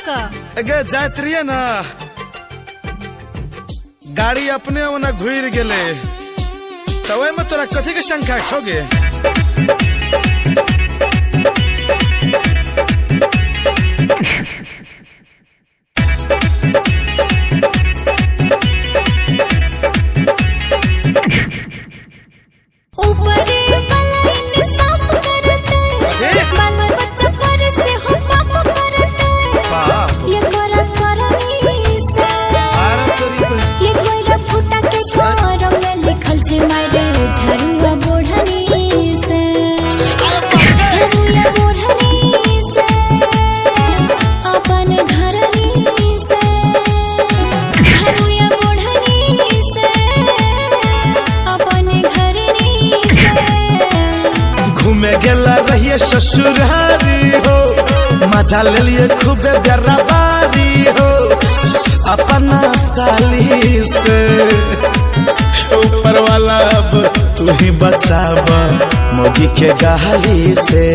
का अगे जात रहिए ना गाड़ी अपने ओना घुर गेले तो में तोरा कथी के शंका छोगे घूमे गेला रहिए ससुरारी हो मजा ले लिए खूबे बेराबारी हो अपना साली से ऊपर वाला अब तू ही बचावा मोगी के गाली से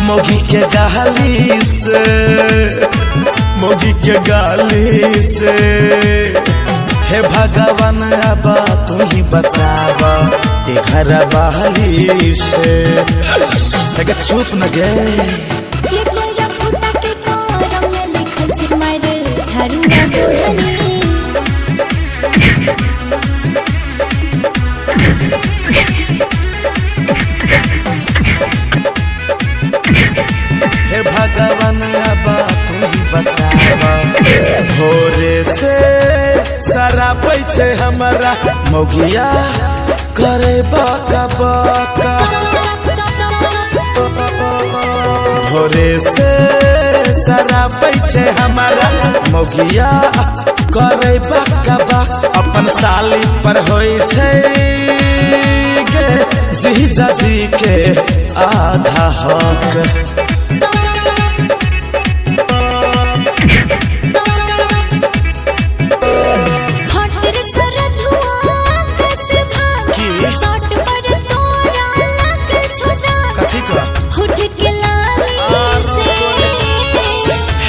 मोगी के गाली से मोगी के गाली से हे भगवान अब तू ही बचावा घर बहाली से चुप न गए हे भगवान अब तू ही बचावा भोरे से सारा पैसे हमारा मोगिया करे बाका बाका भोरे से सारा पैसे हमारा मोगिया करे बाका बाका अपन साली पर होई छे गे जीजा जी के आधा हक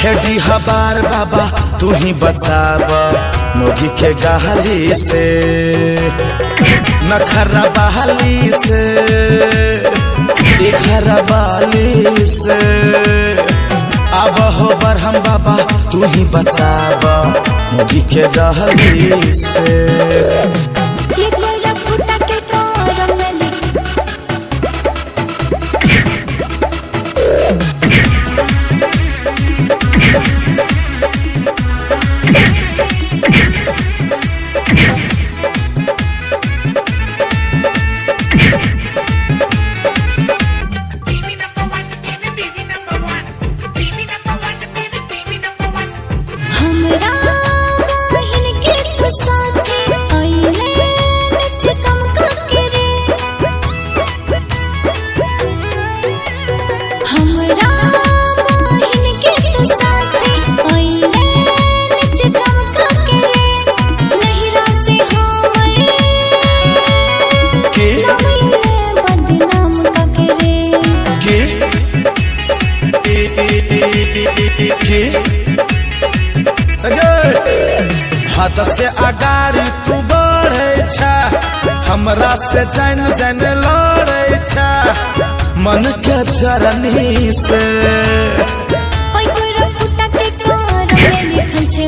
हेडी हबार बाबा तू ही बचावा मोगी के गाली से नखरा बहाली से घर बाली से अब हो बरहम बाबा तू ही बचावा मोगी के गाली से हाथ से अगाड़ी तू बढ़े छा हमरा से जान जान लड़े छा मन के चरनी से ओइ कोई रफुटा के कर में लिखल छे।